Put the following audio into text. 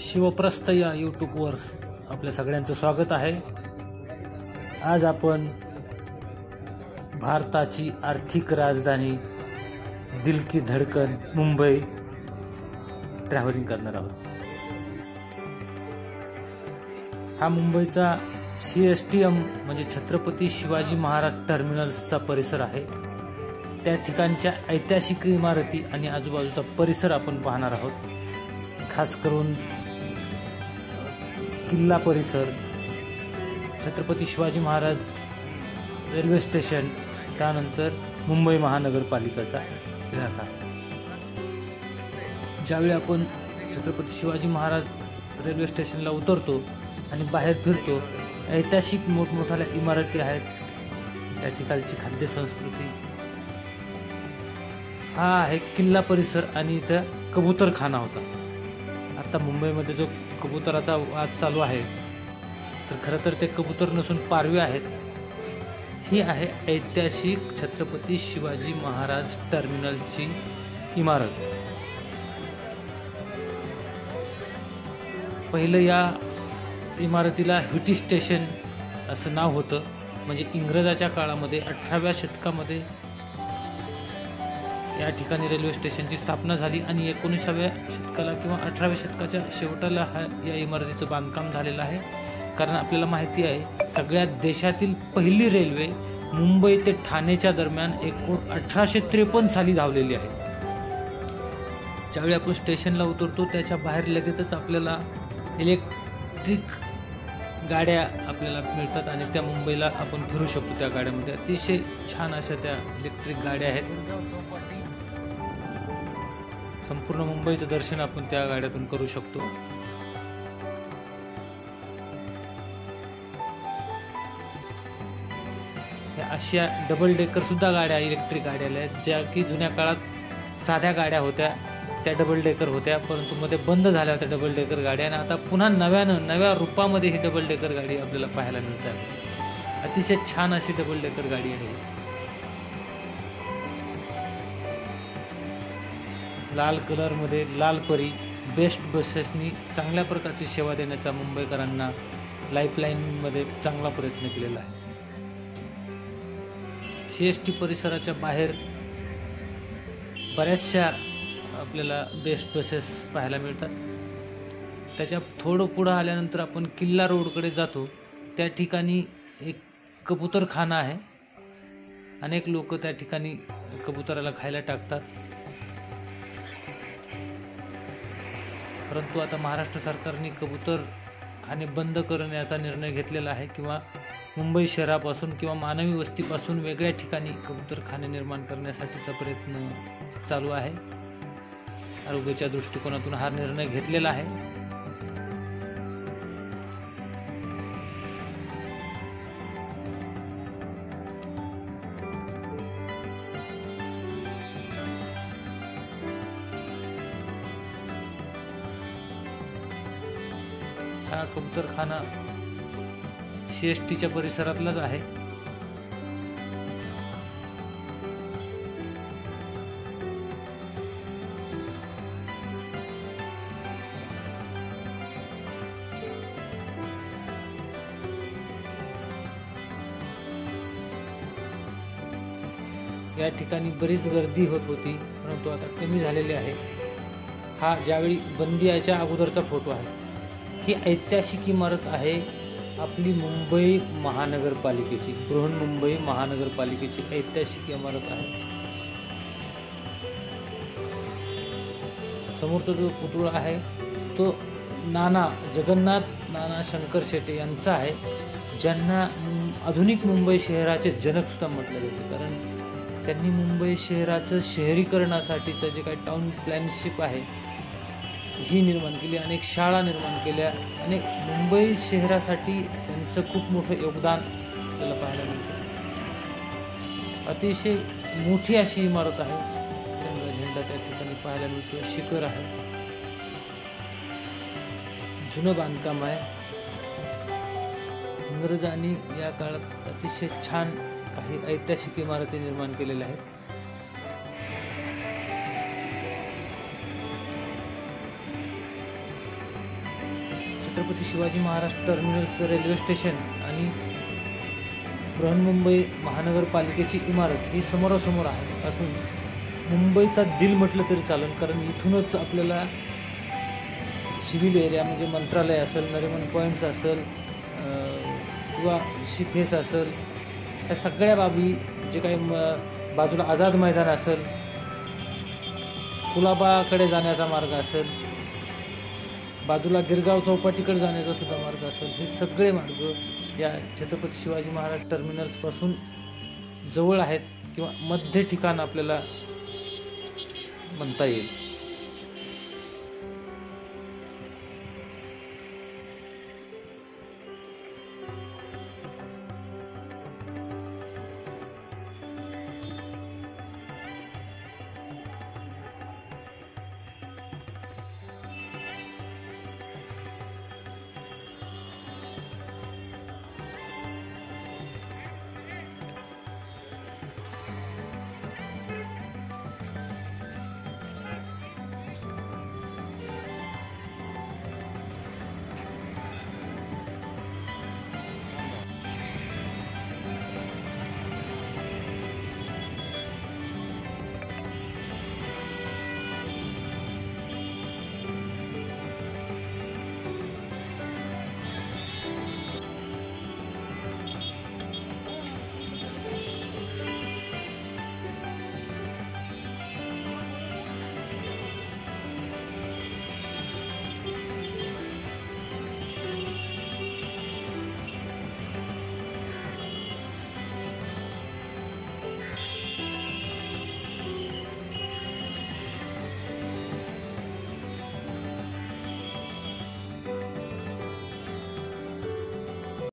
शिवप्रस्थ या यूट्यूबवर आपल्या सगळ्यांचं स्वागत आहे। आज आपण भारताची आर्थिक राजधानी दिल की धडकन मुंबई ट्रॅव्हलिंग करणार आहोत। हा मुंबईचा CSTM म्हणजे छत्रपती शिवाजी महाराज टर्मिनल्सचा परिसर आहे। त्या ठिकाणच्या ऐतिहासिक इमारती आणि आजूबाजूचा परिसर आपण पाहणार आहोत। खास करून किल्ला परिसर, छत्रपती शिवाजी महाराज रेल्वे स्टेशन, त्यानंतर मुंबई महानगरपालिकेचा इलाका। ज्यावेळी आपण छत्रपती शिवाजी महाराज रेल्वे स्टेशनला उतरतो आणि बाहेर फिरतो, ऐतिहासिक मोठमोठ्या इमारती आहेत, त्या ठिकाणची खाद्य संस्कृती, हा आहे किल्ला परिसर आणि इथं कबूतरखाना होता। आता मुंबईमध्ये जो कबुतराचा वाद चालू आहे, तर खरं तर ते कबूतर नसून पारवे आहेत। ही आहे ऐतिहासिक छत्रपती शिवाजी महाराज टर्मिनलची इमारत। पहिलं या इमारतीला व्हीटी स्टेशन असं नाव होतं। म्हणजे इंग्रजाच्या काळामध्ये 18व्या शतकामध्ये या ठिकाणी रेल्वे स्टेशनची स्थापना झाली आणि 19व्या शतकाला किंवा 18व्या शतकाच्या शेवटाला या इमारतीचं बांधकाम झालेलं आहे। कारण आपल्याला माहिती आहे, सगळ्या देशातील पहिली रेल्वे मुंबई ते ठाणेच्या दरम्यान 1853 साली धावलेली आहे। ज्यावेळी आपण स्टेशनला उतरतो, त्याच्या बाहेर लगेचच आपल्याला इलेक्ट्रिक गाड्या आपल्याला मिळतात आणि त्या मुंबईला आपण फिरू शकतो। त्या गाड्यामध्ये अतिशय छान अशा त्या इलेक्ट्रिक गाड्या आहेत। संपूर्ण मुंबईचं दर्शन आपण त्या गाड्यातून करू शकतो। अशा डबल डेकर सुद्धा गाड्या, इलेक्ट्रिक गाड्या आहेत, ज्या की जुन्या काळात साध्या गाड्या होत्या, त्या डबल डेकर होत्या, परंतु मध्ये बंद झाल्या होत्या डबल डेकर गाड्या, आणि आता पुन्हा नव्या रूपामध्ये ही डबल डेकर गाडी आपल्याला पाहायला मिळतात। अतिशय छान अशी डबल डेकर गाडी आहे। लाल कलर मध्ये लाल परी बेस्ट बसेसनी चांगल्या प्रकारची सेवा देण्याचा मुंबईकरांना लाईफलाईन मध्ये चांगला प्रयत्न केलेला आहे। CST परिसराच्या बाहेर बऱ्याचशा आपल्याला बेस्ट बसेस पाहायला मिळतात। त्याच्या थोडं पुढं आल्यानंतर आपण किल्ला रोडकडे जातो, त्या ठिकाणी एक कबूतरखाना आहे। अनेक लोक त्या ठिकाणी कबुतराला खायला टाकतात, परंतु आता महाराष्ट्र सरकारने कबूतरखाने बंद करण्याचा निर्णय घेतलेला आहे, किंवा मुंबई शहरापासून किंवा मानवी वस्तीपासून वेगळ्या ठिकाणी कबूतरखाने निर्माण करण्यासाठीचा प्रयत्न चालू आहे। आरोग्याच्या दृष्टिकोनातून हा निर्णय घेतलेला आहे। हा कबूतरखाना CSTच्या परिसरातलाच आहे। या ठिकाणी बरीच गर्दी होत होती, परंतु आता कमी झालेली आहे। हा ज्यावेळी बंदी याच्या अगोदरचा फोटो आहे। ही ऐतिहासिक इमारत आहे आपली मुंबई महानगरपालिकेची, बृहन्मुंबई महानगरपालिकेची ऐतिहासिक इमारत आहे। समोरचा जो पुतळा आहे तो जगन्नाथ नाना शंकर शेटे यांचा आहे, ज्यांना आधुनिक मुंबई शहराचे जनक सुद्धा म्हटले जाते। कारण त्यांनी मुंबई शहराचं शहरीकरणासाठीचं जे काही टाउन प्लॅनशिप आहे ही निर्माण केली, अनेक शाळा निर्माण केल्या, अनेक मुंबई शहरासाठी त्यांचं खूप मोठं योगदान आपल्याला पाहायला मिळतं। अतिशय मोठी अशी इमारत आहे, तिरंगा झेंडा त्या ठिकाणी पाहायला मिळतो, शिखर आहे, जुनं बांधकाम आहे। इंग्रजांनी या काळात अतिशय छान काही ऐतिहासिक इमारती निर्माण केलेल्या आहेत। Chhatrapati Shivaji Maharaj terminus railway station आणि बृहन्मुंबई महानगरपालिकेची इमारत ही समोरासमोर आहे असून मुंबईचा दिल म्हटलं तरी चालेल, कारण इथूनच आपल्याला सिव्हिल एरिया म्हणजे मंत्रालय असेल, नरिमन पॉईंट्स असेल किंवा शिफेस असेल, या सगळ्या बाबी जे काही बाजूला आझाद मैदान असेल, कुलाबाकडे जाण्याचा मार्ग असेल, बाजूला गिरगाव चौपाटीकडे जाण्याचा सुद्धा मार्ग असेल, हे सगळे मार्ग या छत्रपती शिवाजी महाराज टर्मिनल्सपासून जवळ आहेत किंवा मध्य ठिकाण आपल्याला म्हणता येईल.